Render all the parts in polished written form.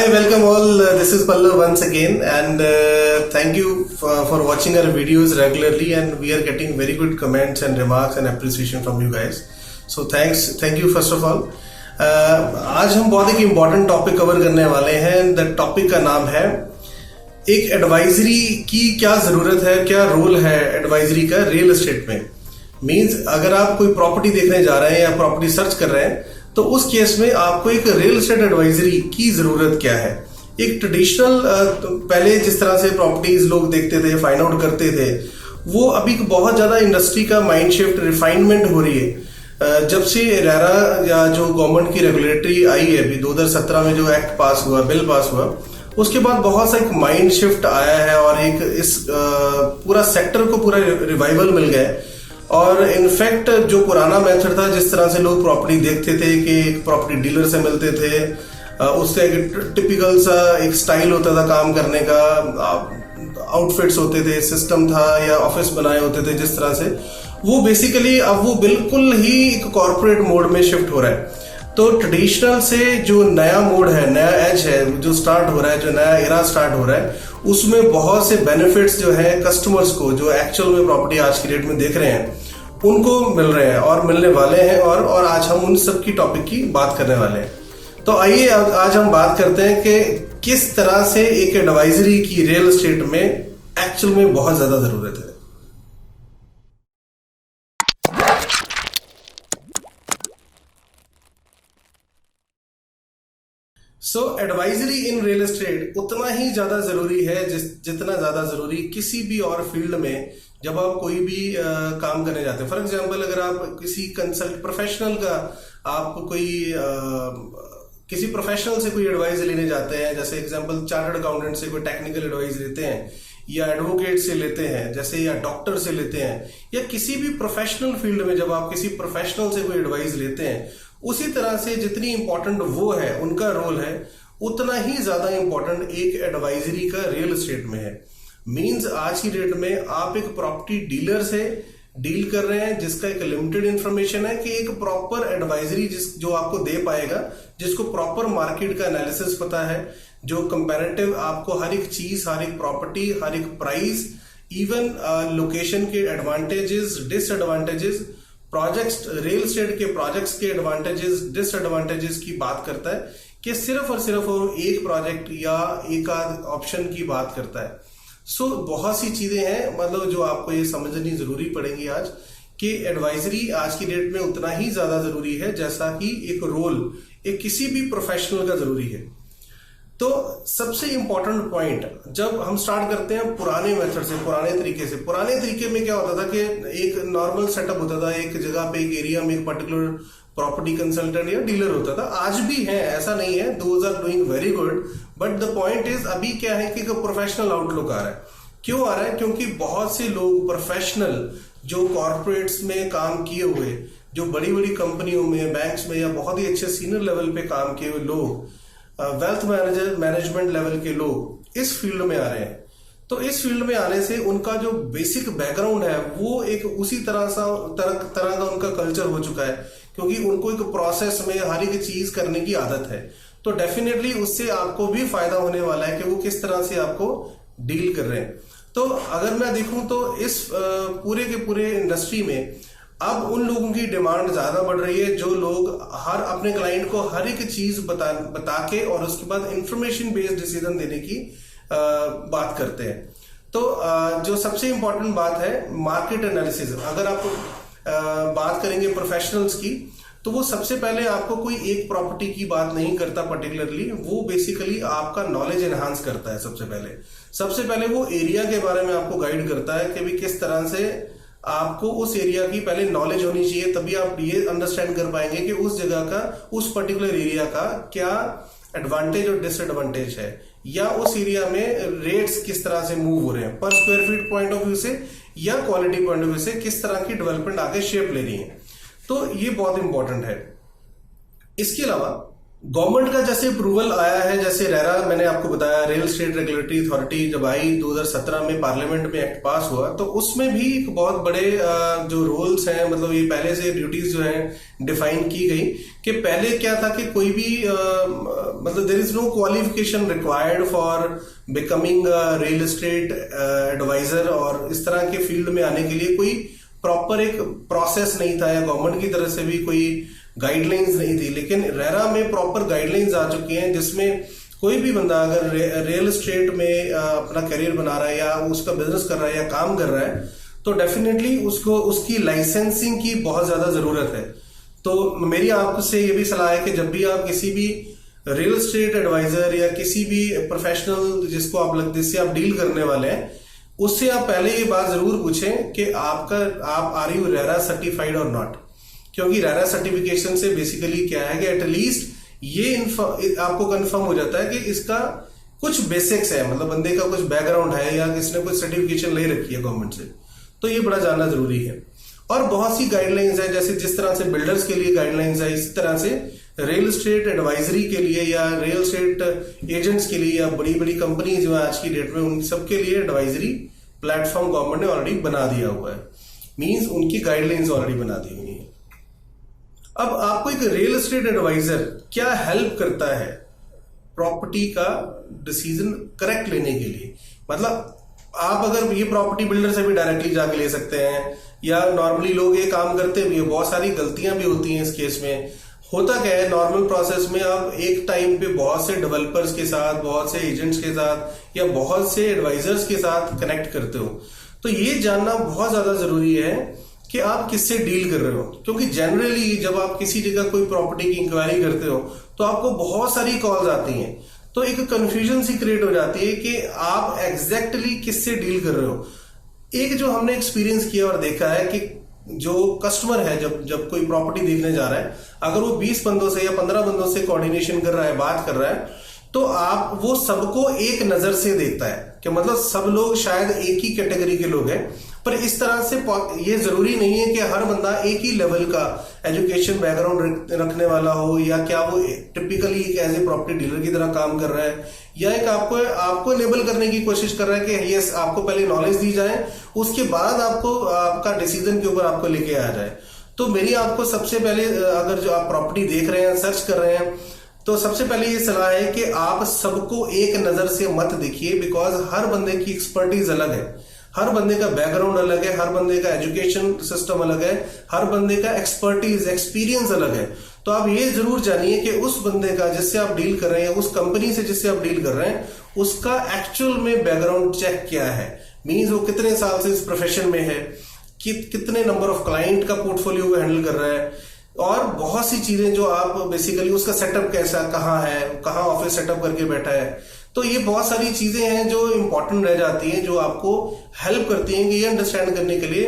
Hi, welcome all. This is Pallav once again, and thank you for watching our videos regularly. And we are getting very good comments and remarks and appreciation from you guys. So thank you first of all. आज हम बहुत एक important topic cover करने वाले हैं. The topic का नाम है एक एडवाइजरी की क्या जरूरत है, क्या रोल है एडवाइजरी का रियल एस्टेट में. मीन्स अगर आप कोई प्रॉपर्टी देखने जा रहे हैं या प्रॉपर्टी सर्च कर रहे हैं तो उस केस में आपको एक रियल एस्टेट एडवाइजरी की जरूरत क्या है. एक ट्रेडिशनल पहले जिस तरह से प्रॉपर्टीज लोग देखते थे, फाइंड आउट करते थे, वो अभी बहुत ज्यादा इंडस्ट्री का माइंड शिफ्ट, रिफाइनमेंट हो रही है. जब से रेरा या जो गवर्नमेंट की रेगुलेटरी आई है अभी 2017 में जो एक्ट पास हुआ, बिल पास हुआ, उसके बाद बहुत सा एक माइंड शिफ्ट आया है और एक इस पूरा सेक्टर को पूरा रिवाइवल मिल गया है. और इनफैक्ट जो पुराना मेथड था, जिस तरह से लोग प्रॉपर्टी देखते थे कि एक प्रॉपर्टी डीलर से मिलते थे, उसका एक टिपिकल सा एक स्टाइल होता था काम करने का, आउटफिट्स होते थे, सिस्टम था या ऑफिस बनाए होते थे जिस तरह से, वो बेसिकली अब वो बिल्कुल ही एक कॉर्पोरेट मोड में शिफ्ट हो रहा है. तो ट्रेडिशनल से जो नया मोड है, नया एज है जो स्टार्ट हो रहा है, जो नया एरा स्टार्ट हो रहा है, उसमें बहुत से बेनिफिट्स जो है कस्टमर्स को, जो एक्चुअल में प्रॉपर्टी आज की डेट में देख रहे हैं, उनको मिल रहे हैं और मिलने वाले हैं. और आज हम उन सब की टॉपिक की बात करने वाले हैं. तो आइए आज हम बात करते हैं कि किस तरह से एक एडवाइजरी की रियल एस्टेट में एक्चुअल में बहुत ज्यादा जरूरत है. सो एडवाइजरी इन रियल एस्टेट उतना ही ज्यादा जरूरी है जितना ज्यादा जरूरी किसी भी और फील्ड में जब आप कोई भी काम करने जाते हैं. फॉर एग्जांपल, अगर आप किसी कंसल्ट प्रोफेशनल का आप कोई किसी प्रोफेशनल से कोई एडवाइस लेने जाते हैं, जैसे एग्जांपल चार्टर्ड अकाउंटेंट से कोई टेक्निकल एडवाइस लेते हैं, या एडवोकेट से लेते हैं जैसे, या डॉक्टर से लेते हैं, या किसी भी प्रोफेशनल फील्ड में जब आप किसी प्रोफेशनल से कोई एडवाइस लेते हैं, उसी तरह से जितनी इंपॉर्टेंट वो है, उनका रोल है, उतना ही ज्यादा इंपॉर्टेंट एक एडवाइजरी का रियल एस्टेट में है. मींस आज की डेट में आप एक प्रॉपर्टी डीलर से डील कर रहे हैं जिसका एक लिमिटेड इंफॉर्मेशन है, कि एक प्रॉपर एडवाइजरी जो आपको दे पाएगा, जिसको प्रॉपर मार्केट का एनालिसिस पता है, जो कंपैरेटिव आपको हर एक चीज, हर एक प्रॉपर्टी, हर एक प्राइस, इवन लोकेशन के advantages, disadvantages, projects, real estate के प्रोजेक्ट्स के एडवांटेजेस, डिसएडवांटेजेस की बात करता है, कि सिर्फ और सिर्फ वो एक प्रोजेक्ट या एक आध ऑप्शन की बात करता है. सो बहुत सी चीजें हैं, मतलब जो आपको ये समझनी जरूरी पड़ेगी आज, कि एडवाइजरी आज की डेट में उतना ही ज्यादा जरूरी है जैसा कि एक रोल एक किसी भी प्रोफेशनल का जरूरी है. तो सबसे इंपॉर्टेंट पॉइंट, जब हम स्टार्ट करते हैं पुराने मेथड से, पुराने तरीके में क्या होता था कि एक नॉर्मल सेटअप होता था, एक जगह पे, एक एरिया में एक पर्टिकुलर प्रॉपर्टी कंसल्टेंट या डीलर होता था. आज भी है, ऐसा नहीं है, those are doing very good, but the point is अभी क्या है कि प्रोफेशनल आउटलुक आ रहा है. क्यों आ रहा है? क्योंकि बहुत से लोग प्रोफेशनल जो कॉर्पोरेट्स में काम किए हुए, जो बड़ी बड़ी कंपनियों में, बैंक्स में, या बहुत ही अच्छे सीनियर लेवल पे काम किए हुए लोग, वेल्थ मैनेजमेंट लेवल के लोग इस फील्ड में आ रहे हैं. तो इस फील्ड में आने से उनका जो बेसिक बैकग्राउंड है वो एक उसी तरह का उनका कल्चर हो चुका है, क्योंकि उनको एक प्रोसेस में हर एक चीज करने की आदत है. तो डेफिनेटली उससे आपको भी फायदा होने वाला है कि वो किस तरह से आपको डील कर रहे हैं. तो अगर मैं देखूं तो इस पूरे के पूरे इंडस्ट्री में अब उन लोगों की डिमांड ज्यादा बढ़ रही है, जो लोग हर अपने क्लाइंट को हर एक चीज बता के और उसके बाद इंफॉर्मेशन बेस्ड डिसीजन देने की बात करते हैं. तो जो सबसे इंपॉर्टेंट बात है मार्केट एनालिसिस. अगर आप बात करेंगे प्रोफेशनल्स की, तो वो सबसे पहले आपको कोई एक प्रॉपर्टी की बात नहीं करता पर्टिकुलरली, वो बेसिकली आपका नॉलेज एनहांस करता है. सबसे पहले वो एरिया के बारे में आपको गाइड करता है कि भी किस तरह से आपको उस एरिया की पहले नॉलेज होनी चाहिए, तभी आप ये अंडरस्टैंड कर पाएंगे कि उस जगह का, उस पर्टिकुलर एरिया का क्या एडवांटेज और डिसएडवांटेज है, या उस एरिया में रेट्स किस तरह से मूव हो रहे हैं पर square feet point of view से, या क्वालिटी पॉइंट ऑफ व्यू से किस तरह की डेवलपमेंट आगे शेप ले रही है. तो ये बहुत इंपॉर्टेंट है. इसके अलावा गवर्नमेंट का जैसे अप्रूवल आया है, जैसे रेरा मैंने आपको बताया, रियल एस्टेट रेगुलेटरी अथॉरिटी जब आई 2017 में पार्लियामेंट में एक्ट पास हुआ, तो उसमें भी एक बहुत बड़े जो रूल्स हैं, मतलब ये पहले से ड्यूटीज जो हैं डिफाइन की गई कि पहले क्या था कि कोई भी मतलब there is no qualification required for becoming real estate advisor, और इस तरह के फील्ड में आने के लिए कोई प्रॉपर एक प्रोसेस नहीं था, या गवर्नमेंट की तरफ से भी कोई गाइडलाइंस नहीं थी। लेकिन रेरा में प्रॉपर गाइडलाइंस आ चुकी हैं, जिसमें कोई भी बंदा अगर रियल एस्टेट में अपना करियर बना रहा है या उसका बिजनेस कर रहा है या काम कर रहा है, तो डेफिनेटली उसको उसकी लाइसेंसिंग की बहुत ज्यादा जरूरत है। तो मेरी आपसे ये भी सलाह है कि जब भी आप किसी भी रियल एस्टेट एडवाइजर या किसी भी प्रोफेशनल जिससे आप डील करने वाले हैं, उससे आप पहले ये बात जरूर पूछें कि आप आर यू रेरा सर्टिफाइड और नॉट। क्योंकि रेरा सर्टिफिकेशन से बेसिकली क्या है कि एटलीस्ट ये आपको कंफर्म हो जाता है कि इसका कुछ बेसिक्स है, मतलब बंदे का कुछ बैकग्राउंड है या किसने कुछ सर्टिफिकेशन ले रखी है गवर्नमेंट से, तो ये बड़ा जानना जरूरी है। और बहुत सी गाइडलाइंस है, जैसे जिस तरह से बिल्डर्स के लिए गाइडलाइंस है, इसी तरह से रियल एस्टेट एडवाइजरी के लिए या रियल एस्टेट एजेंट्स के लिए या बड़ी बड़ी कंपनी जो आज की डेट में, उन सबके लिए एडवाइजरी प्लेटफॉर्म गवर्नमेंट ने ऑलरेडी बना दिया हुआ है, मींस उनकी गाइडलाइंस ऑलरेडी बना दी हुई है। अब आपको एक रियल एस्टेट एडवाइजर क्या हेल्प करता है प्रॉपर्टी का डिसीजन करेक्ट लेने के लिए, मतलब आप अगर ये प्रॉपर्टी बिल्डर से भी डायरेक्टली जाके ले सकते हैं, या नॉर्मली लोग ये काम करते भी है, बहुत सारी गलतियां भी होती हैं इस केस में। होता क्या है, नॉर्मल प्रोसेस में आप एक टाइम पे बहुत से डेवलपर्स के साथ, बहुत से एजेंट्स के साथ या बहुत से एडवाइजर्स के साथ कनेक्ट करते हो, तो ये जानना बहुत ज्यादा जरूरी है कि आप किससे डील कर रहे हो। क्योंकि जनरली जब आप किसी जगह कोई प्रॉपर्टी की इंक्वायरी करते हो तो आपको बहुत सारी कॉल्स आती हैं, तो एक कंफ्यूजन सी क्रिएट हो जाती है कि आप एग्जैक्टली किससे डील कर रहे हो। एक जो हमने एक्सपीरियंस किया और देखा है कि जो कस्टमर है जब कोई प्रॉपर्टी देखने जा रहा है, अगर वो 20 बंदों से या 15 बंदों से कोऑर्डिनेशन कर रहा है, बात कर रहा है, तो वो सबको एक नजर से देखता है कि मतलब सब लोग शायद एक ही कैटेगरी के लोग हैं, पर इस तरह से ये जरूरी नहीं है कि हर बंदा एक ही लेवल का एजुकेशन बैकग्राउंड रखने वाला हो, या क्या वो टिपिकली एक एज ए प्रॉपर्टी डीलर की तरह काम कर रहा है, या एक आपको लेबल करने की कोशिश कर रहा है कि यस आपको पहले नॉलेज दी जाए, उसके बाद आपका डिसीजन के ऊपर आपको लेके आ जाए। तो मेरी आपको सबसे पहले, अगर जो आप प्रॉपर्टी देख रहे हैं, सर्च कर रहे हैं, तो सबसे पहले ये सलाह है कि आप सबको एक नजर से मत देखिए, बिकॉज हर बंदे की एक्सपर्टीज अलग है, हर बंदे का बैकग्राउंड अलग है, हर बंदे का एजुकेशन सिस्टम अलग है, हर बंदे का एक्सपर्टीज एक्सपीरियंस अलग है। तो आप ये जरूर जानिए कि उस बंदे का जिससे आप डील कर रहे हैं, उस कंपनी से जिससे आप डील कर रहे हैं, उसका एक्चुअल में बैकग्राउंड चेक क्या है, मीन्स वो कितने साल से इस प्रोफेशन में है, कितने नंबर ऑफ क्लाइंट का पोर्टफोलियो वो हैंडल कर रहा है, और बहुत सी चीजें जो आप बेसिकली उसका सेटअप कैसा, कहाँ है, कहाँ ऑफिस सेटअप करके बैठा है। तो ये बहुत सारी चीजें हैं जो इंपॉर्टेंट रह जाती हैं, जो आपको हेल्प करती हैं कि ये अंडरस्टैंड करने के लिए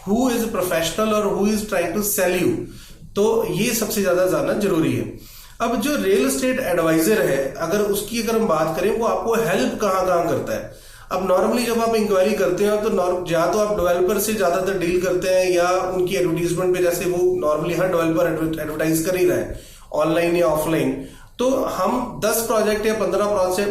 हु इज प्रोफेशनल और who is trying to sell you. तो ये सबसे ज्यादा जानना जरूरी है। अब जो रियल एस्टेट एडवाइजर है, अगर हम बात करें, वो आपको हेल्प कहाँ कहाँ करता है। अब नॉर्मली जब आप इंक्वायरी करते हैं तो या तो आप डेवलपर से ज्यादातर डील करते हैं, या उनकी एडवर्टीजमेंट पे, जैसे वो नॉर्मली हर डेवलपर एडवर्टाइज कर ही रहा है ऑनलाइन या ऑफलाइन, तो हम 10 प्रोजेक्ट या 15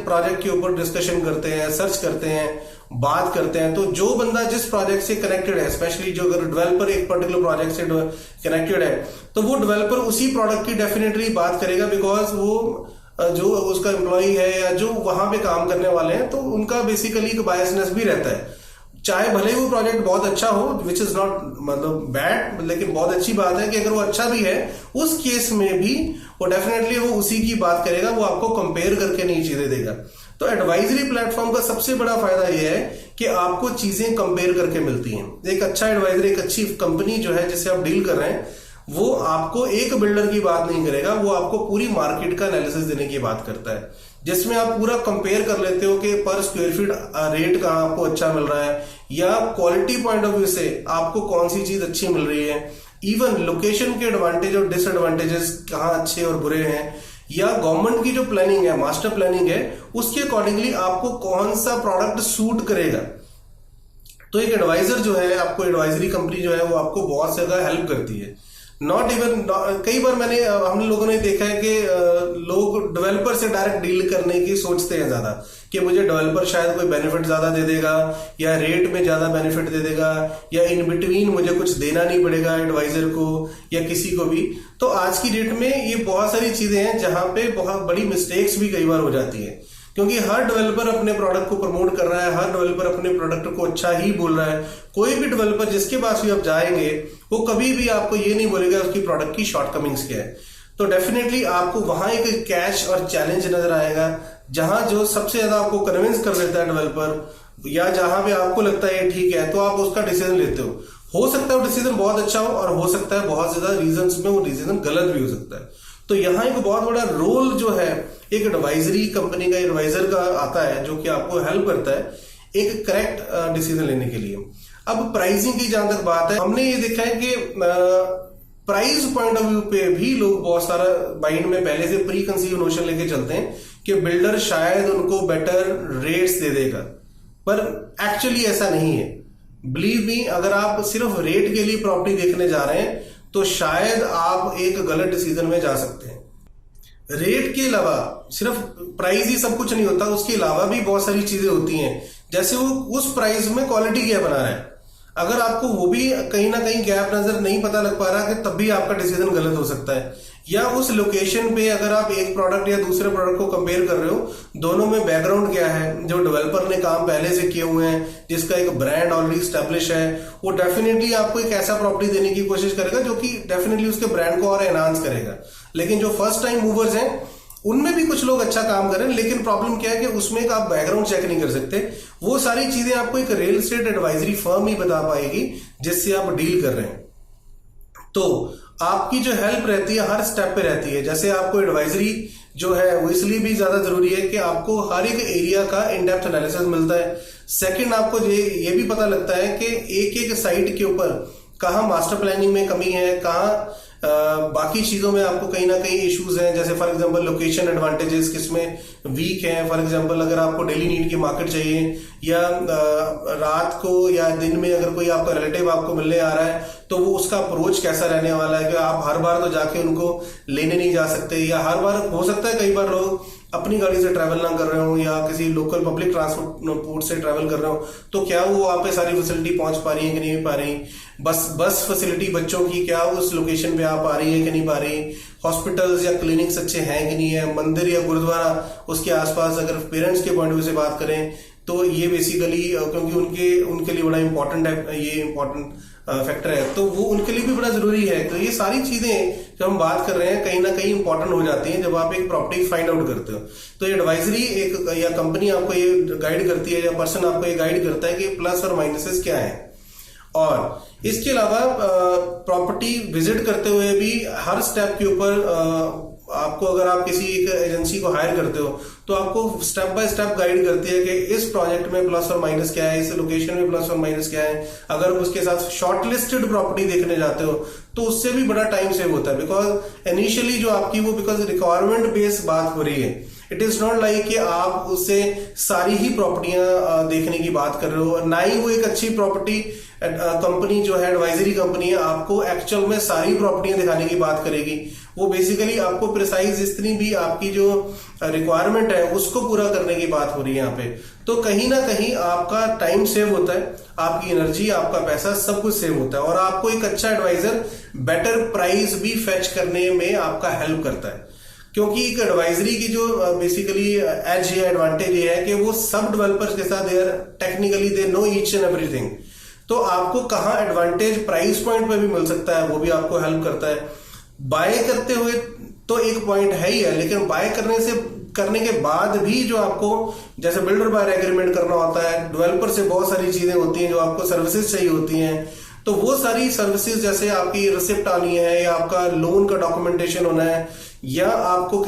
प्रोजेक्ट के ऊपर डिस्कशन करते हैं, सर्च करते हैं, बात करते हैं। तो जो बंदा जिस प्रोजेक्ट से कनेक्टेड है, स्पेशली जो अगर डेवलपर एक पर्टिकुलर प्रोजेक्ट से कनेक्टेड है, तो वो डेवलपर उसी प्रोडक्ट की डेफिनेटली बात करेगा, बिकॉज वो जो उसका एम्प्लॉय है या जो वहां पे काम करने वाले हैं, तो उनका बेसिकली एक बायसनेस भी रहता है। चाहे भले ही वो प्रोजेक्ट बहुत अच्छा हो, विच इज नॉट मतलब बैड, लेकिन बहुत अच्छी बात है कि अगर वो अच्छा भी है, उस केस में भी वो डेफिनेटली वो उसी की बात करेगा, वो आपको कंपेयर करके नहीं चीजें देगा। तो एडवाइजरी प्लेटफॉर्म का सबसे बड़ा फायदा यह है कि आपको चीजें कंपेयर करके मिलती हैं। एक अच्छा एडवाइजर, एक अच्छी कंपनी जो है जिससे आप डील कर रहे हैं, वो आपको एक बिल्डर की बात नहीं करेगा, वो आपको पूरी मार्केट का एनालिसिस देने की बात करता है, जिसमें आप पूरा कंपेयर कर लेते हो कि पर स्क्वायर फीट रेट कहाँ आपको अच्छा मिल रहा है, या क्वालिटी पॉइंट ऑफ व्यू से आपको कौन सी चीज अच्छी मिल रही है, इवन लोकेशन के एडवांटेज और डिसएडवांटेजेस कहाँ अच्छे और बुरे हैं, या गवर्नमेंट की जो प्लानिंग है, मास्टर प्लानिंग है, उसके अकॉर्डिंगली आपको कौन सा प्रोडक्ट सूट करेगा। तो एक एडवाइजर जो है, आपको एडवाइजरी कंपनी जो है, वो आपको बहुत ज्यादा हेल्प करती है। नॉट इवन, कई बार हम लोगों ने देखा है कि लोग डेवलपर से डायरेक्ट डील करने की सोचते हैं ज्यादा, कि मुझे डेवलपर शायद कोई बेनिफिट ज्यादा दे देगा, या रेट में ज्यादा बेनिफिट दे देगा, या इन बिटवीन मुझे कुछ देना नहीं पड़ेगा एडवाइजर को या किसी को भी। तो आज की डेट में ये बहुत सारी चीजें हैं जहां पे बहुत बड़ी मिस्टेक्स भी कई बार हो जाती है, क्योंकि हर डेवलपर अपने प्रोडक्ट को प्रमोट कर रहा है, हर डेवलपर अपने प्रोडक्ट को अच्छा ही बोल रहा है। कोई भी डेवलपर जिसके पास भी आप जाएंगे वो कभी भी आपको ये नहीं बोलेगा उसकी प्रोडक्ट की शॉर्टकमिंग्स क्या है। तो डेफिनेटली आपको वहां एक कैच और चैलेंज नजर आएगा, जहां जो सबसे ज्यादा आपको कन्विंस कर देता है डेवलपर, या जहां पे आपको लगता है ठीक है, तो आप उसका डिसीजन लेते हो सकता है वो डिसीजन बहुत अच्छा हो, और हो सकता है बहुत ज्यादा रीजंस में वो डिसीजन गलत भी हो सकता है। तो यहाँ एक बहुत बड़ा रोल जो है एक एडवाइजरी कंपनी का, एडवाइजर का आता है, जो कि आपको हेल्प करता है एक करेक्ट डिसीजन लेने के लिए। अब प्राइसिंग की जहां तक बात है, हमने ये देखा है कि प्राइस पॉइंट ऑफ व्यू पे भी लोग बहुत सारा माइंड में पहले से प्री कंसीव नोशन लेके चलते हैं कि बिल्डर शायद उनको बेटर रेट्स दे देगा, पर एक्चुअली ऐसा नहीं है। बिलीव मी, अगर आप सिर्फ रेट के लिए प्रॉपर्टी देखने जा रहे हैं तो शायद आप एक गलत डिसीजन में जा सकते हैं। रेट के अलावा सिर्फ प्राइस ही सब कुछ नहीं होता, उसके अलावा भी बहुत सारी चीजें होती हैं, जैसे वो उस प्राइस में क्वालिटी क्या बना रहा है। अगर आपको वो भी कहीं ना कहीं गैप नजर नहीं पता लग पा रहा, कि तब भी आपका डिसीजन गलत हो सकता है। या उस लोकेशन पे अगर आप एक प्रोडक्ट या दूसरे प्रोडक्ट को कंपेयर कर रहे हो, दोनों में बैकग्राउंड क्या है, जो डेवलपर ने काम पहले से किए हुए हैं, जिसका एक ब्रांड ऑलरेडी स्टैब्लिश है, वो डेफिनेटली आपको एक ऐसा प्रॉपर्टी देने की कोशिश करेगा जो कि डेफिनेटली उसके ब्रांड को और एनहांस करेगा। लेकिन जो फर्स्ट टाइम मूवर्स हैं उनमें भी कुछ लोग अच्छा काम करें, लेकिन प्रॉब्लम क्या है कि उसमें एक आप बैकग्राउंड चेक नहीं कर सकते। वो सारी चीजें आपको एक रियल एस्टेट एडवाइजरी फर्म ही बता पाएगी जिससे आप डील कर रहे हैं। तो आपकी जो हेल्प रहती है हर स्टेप पे रहती है। जैसे आपको एडवाइजरी जो है वो इसलिए भी ज्यादा जरूरी है कि आपको हर एक एरिया का इन डेप्थ एनालिसिस मिलता है। सेकंड, आपको ये भी पता लगता है कि एक एक साइट के ऊपर कहाँ मास्टर प्लानिंग में कमी है, कहाँ बाकी चीजों में आपको कहीं ना कहीं इश्यूज हैं। जैसे फॉर एग्जांपल लोकेशन एडवांटेजेस किसमें वीक हैं। फॉर एग्जांपल अगर आपको डेली नीड की मार्केट चाहिए, या रात को या दिन में अगर कोई आपका रिलेटिव आपको मिलने आ रहा है, तो वो उसका अप्रोच कैसा रहने वाला है, कि आप हर बार तो जाके उनको लेने नहीं जा सकते, या हर बार हो सकता है कई बार लोग अपनी गाड़ी से ट्रैवल ना कर रहे हो या किसी लोकल पब्लिक ट्रांसपोर्ट से ट्रैवल कर रहे हो, तो क्या वो वहां पे सारी फैसिलिटी पहुंच पा रही है कि नहीं पा रही। बस फैसिलिटी बच्चों की क्या उस लोकेशन पे आ पा रही है कि नहीं पा रही। हॉस्पिटल्स या क्लिनिक्स अच्छे हैं कि नहीं है। मंदिर या गुरुद्वारा उसके आसपास, अगर पेरेंट्स के पॉइंट ऑफ व्यू से बात करें तो ये बेसिकली क्योंकि उनके लिए बड़ा इंपॉर्टेंट है, ये इंपॉर्टेंट फैक्टर है, तो वो उनके लिए भी बड़ा जरूरी है। तो ये सारी चीजें जब हम बात कर रहे हैं कहीं ना कहीं इंपॉर्टेंट हो जाती हैं जब आप एक प्रॉपर्टी फाइंड आउट करते हो। तो एडवाइजरी एक या कंपनी आपको ये गाइड करती है, या पर्सन आपको ये गाइड करता है कि प्लस और माइनसेस क्या है। और इसके अलावा प्रॉपर्टी विजिट करते हुए भी हर स्टेप के ऊपर आपको, अगर आप किसी एक एजेंसी को हायर करते हो तो आपको स्टेप बाय स्टेप गाइड करती है कि इस प्रोजेक्ट में प्लस और माइनस क्या है, इस लोकेशन में प्लस और माइनस क्या है। अगर आप उसके साथ शॉर्टलिस्टेड प्रॉपर्टी देखने जाते हो तो उससे भी बड़ा टाइम सेव होता है, बिकॉज इनिशियली जो आपकी वो बिकॉज रिक्वायरमेंट बेस्ड बात हो रही है। इट इज नॉट लाइक कि आप उससे सारी ही प्रॉपर्टियां देखने की बात कर रहे हो, ना ही वो एक अच्छी प्रॉपर्टी कंपनी जो है एडवाइजरी कंपनी है आपको एक्चुअल में सारी प्रॉपर्टियां दिखाने की बात करेगी। वो बेसिकली आपको प्रिसाइज जितनी भी आपकी जो रिक्वायरमेंट है उसको पूरा करने की बात हो रही है यहाँ पे। तो कहीं ना कहीं आपका टाइम सेव होता है, आपकी एनर्जी, आपका पैसा, सब कुछ सेव होता है, और आपको एक अच्छा एडवाइजर बेटर प्राइस भी फेच करने में आपका हेल्प करता है। क्योंकि एक एडवाइजरी की जो बेसिकली एज है, एडवांटेज ये है कि वो सब डेवलपर्स के साथ technically they know each and everything. तो आपको कहाँ एडवांटेज प्राइस पॉइंट पे भी मिल सकता है, वो भी आपको हेल्प करता है। बाय करते हुए तो एक पॉइंट है ही है, लेकिन बाय करने के बाद भी जो आपको जैसे बिल्डर बायर एग्रीमेंट करना होता है, डेवलपर से बहुत सारी चीजें होती हैं जो आपको सर्विसेज चाहिए होती हैं। तो वो सारी सर्विसेज जैसे आपकी रिसिप्ट आनी है, या आपका लोन का डॉक्यूमेंटेशन होना है, या आपको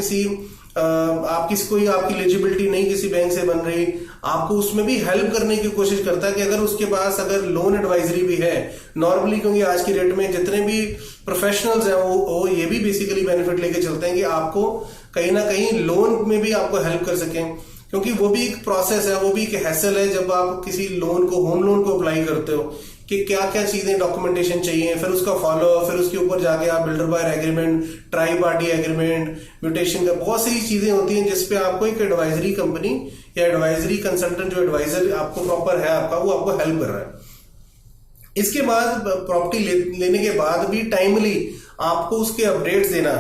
कोई आपकी एलिजिबिलिटी नहीं किसी बैंक से बन रही, आपको उसमें भी हेल्प करने की कोशिश करता है कि अगर उसके पास अगर लोन एडवाइजरी भी है नॉर्मली, क्योंकि आज की डेट में जितने भी प्रोफेशनल्स हैं वो ये भी बेसिकली बेनिफिट लेके चलते हैं कि आपको कहीं ना कहीं लोन में भी आपको हेल्प कर सकें, क्योंकि वो भी एक प्रोसेस है, वो भी एक हैसल है जब आप किसी लोन को, होम लोन को अप्लाई करते हो, कि क्या क्या चीजें डॉक्यूमेंटेशन चाहिए, फिर उसका फॉलो, फिर उसके ऊपर जाके आप builder buyer agreement, tri party agreement, mutation का बहुत सारी चीजें होती हैं जिसपे आपको एक एडवाइजरी कंपनी या एडवाइजरी कंसल्टेंट जो एडवाइजर आपको प्रॉपर है आपका, वो आपको हेल्प कर रहा है। इसके बाद प्रॉपर्टी लेने के बाद भी टाइमली आपको उसके अपडेट्स देना।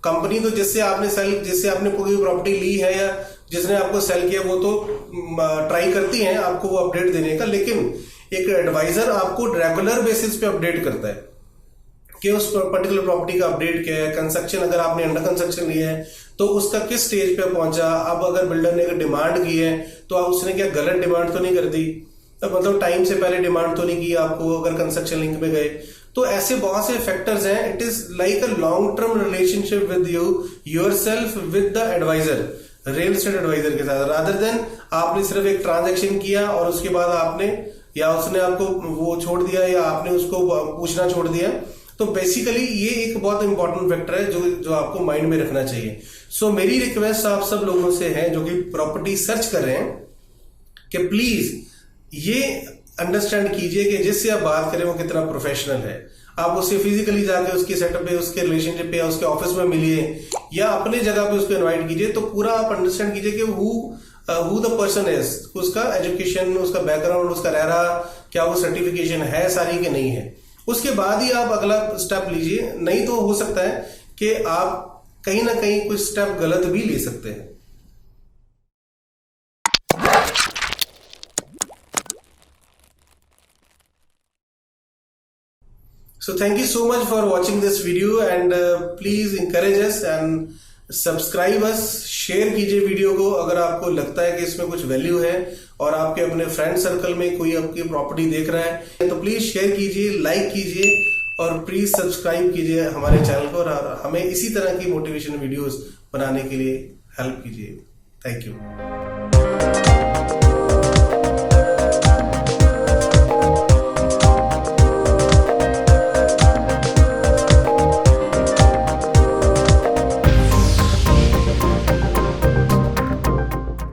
कंपनी तो जिससे आपने कोई प्रॉपर्टी ली है या जिसने आपको सेल किया वो तो ट्राई करती हैं आपको वो अपडेट देने का, लेकिन एक एडवाइजर आपको रेगुलर बेसिस पे अपडेट करता है कि उस पर्टिकुलर प्रॉपर्टी का अपडेट क्या है, कंस्ट्रक्शन अगर आपने अंडर कंस्ट्रक्शन लिया है तो उसका किस स्टेज पे पहुंचा, अब अगर बिल्डर ने डिमांड की है तो उसने क्या गलत डिमांड तो नहीं कर दी, मतलब टाइम से पहले डिमांड तो नहीं की आपको अगर कंस्ट्रक्शन लिंक में गए। तो ऐसे बहुत से फैक्टर्स हैं। It is like a long term relationship with yourself with the advisor, real estate advisor के साथ, रादर देन आपने सिर्फ एक ट्रांजैक्शन किया और उसके बाद आपने या उसने आपको वो छोड़ दिया या आपने उसको पूछना छोड़ दिया। तो बेसिकली ये एक बहुत इंपॉर्टेंट फैक्टर है जो आपको माइंड में रखना चाहिए। सो मेरी रिक्वेस्ट आप सब लोगों से है जो कि प्रॉपर्टी सर्च कर रहे हैं कि प्लीज ये अंडरस्टैंड कीजिए कि जिससे आप बात करें वो कितना प्रोफेशनल है। आप उससे फिजिकली जाके उसके सेटअप पे, उसके रिलेशनशिप पे या उसके ऑफिस में मिलिए या अपने जगह पे उसको इनवाइट कीजिए, तो पूरा आप अंडरस्टैंड कीजिए कि हु द पर्सन इज, उसका एजुकेशन, उसका बैकग्राउंड, उसका रह रहा क्या, वो सर्टिफिकेशन है सारी कि नहीं है। उसके बाद ही आप अगला स्टेप लीजिए, नहीं तो हो सकता है कि आप कहीं ना कहीं कुछ स्टेप गलत भी ले सकते हैं। So thank you so much for watching this video and please encourage us and subscribe us, share कीजिए वीडियो को अगर आपको लगता है कि इसमें कुछ वैल्यू है और आपके अपने फ्रेंड सर्कल में कोई आपकी प्रॉपर्टी देख रहा है तो प्लीज शेयर कीजिए, लाइक कीजिए और प्लीज सब्सक्राइब कीजिए हमारे चैनल को और हमें इसी तरह की मोटिवेशन वीडियोस बनाने के लिए हेल्प कीजिए। Thank you.